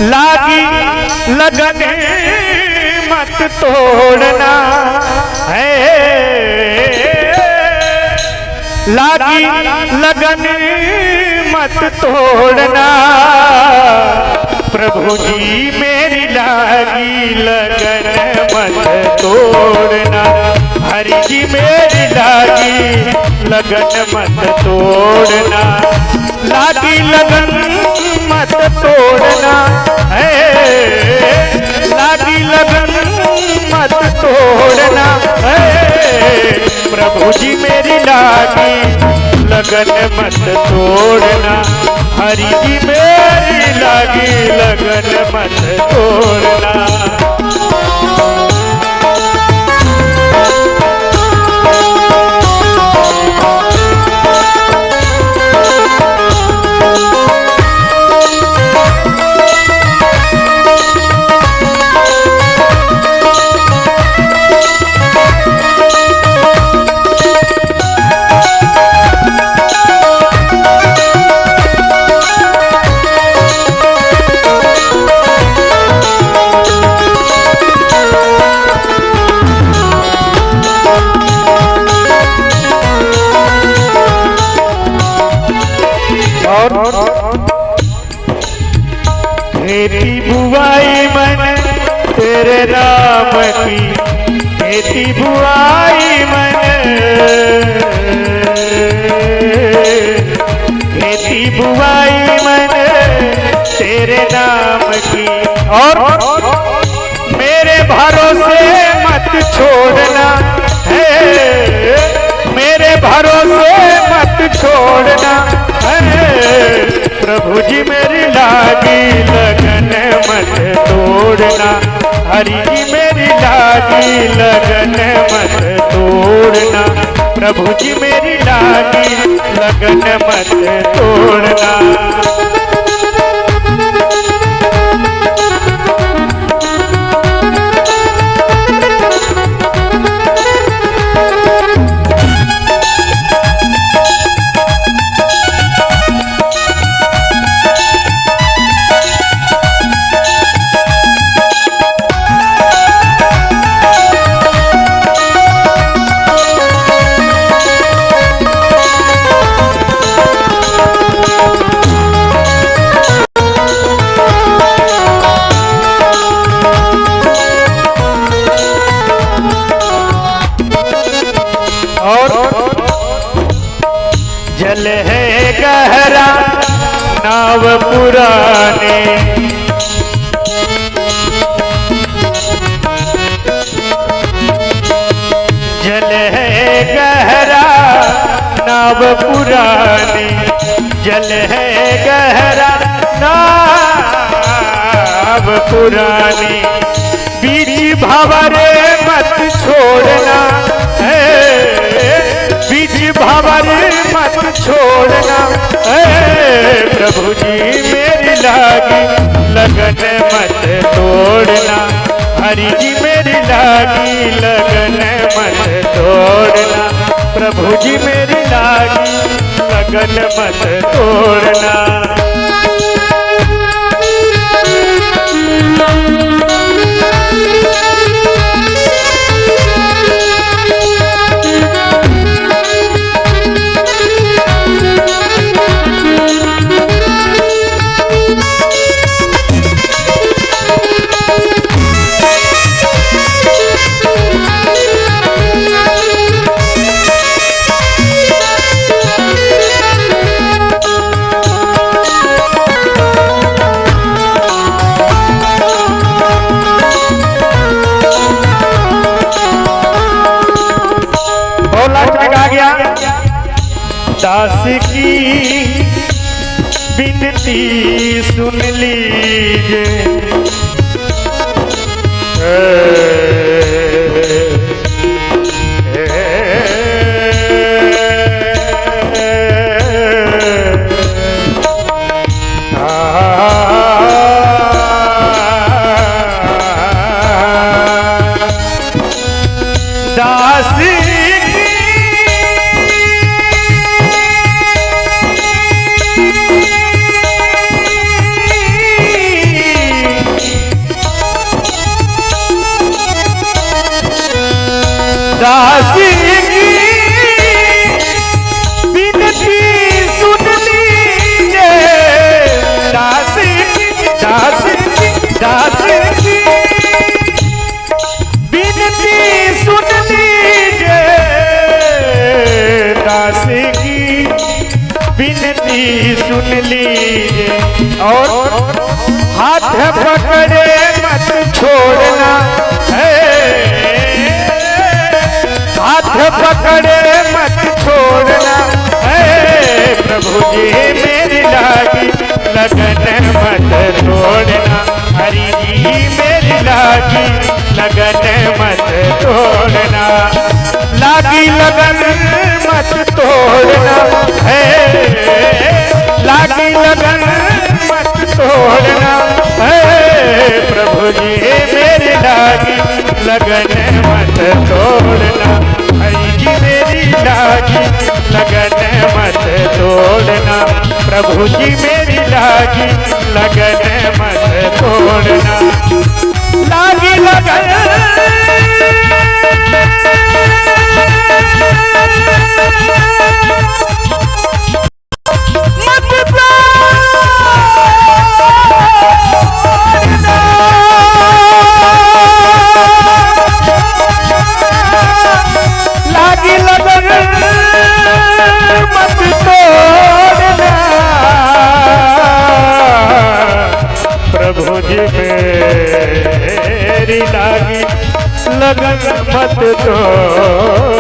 लागी लगन मत तोड़ना है, लागी लगन मत तोड़ना। प्रभु जी मेरी लागी लगन मत तोड़ना, हरि जी मेरी लागी लगन मत तोड़ना। लागी लगन मत तोड़ना है, लागी लगन मत तोड़ना है। प्रभु जी मेरी लागी लगन मत तोड़ना, हरि जी मेरी लागी लगन मत तोड़ना। खेती बुआई मन तेरे राम की, खेती बुआई मन, खेती बुआई मन तेरे नाम की। और मेरे भरोसे मत छोड़ना है, मेरे भरोसे मत छोड़ना है। प्रभु जी मेरी लागी लगन मत तोड़ना, हरि जी मेरी लागी लगन मत तोड़ना। प्रभु जी मेरी लागी लगन मत तोड़ना। जल है गहरा नाव पुराने, जल है गहरा नाव पुराने, जल है गहरा नाव पुराने। बीच भंवरे मत छोड़ना है, बीच भंवरे मत छोड़ना है। प्रभु जी मेरी लागी लगन मत तोड़ना, हरि जी मेरी लागी लगन मत तोड़ना। प्रभु जी मेरी लागी लगन मत तोड़ना। दास की विनती सुन लीजिए, दास और हाथ पकड़े मत छोड़ना है, हाथ पकड़े मत छोड़ना है। प्रभु जी मेरी लागी लगन मत तोड़ना, हरि जी मेरी लागी लगन मत तोड़ना, लागी लगन मत तोड़ना है, लागी लगन मत तोड़ना है। प्रभु जी मेरी लागी लगन मत तोड़ना, हरि जी मेरी लागी लगन मत तोड़ना, प्रभु जी मेरी लागी लगन मत तोड़ना, लागी लगन प्रभु जी मेरी लागी लगन मत तोड़ना।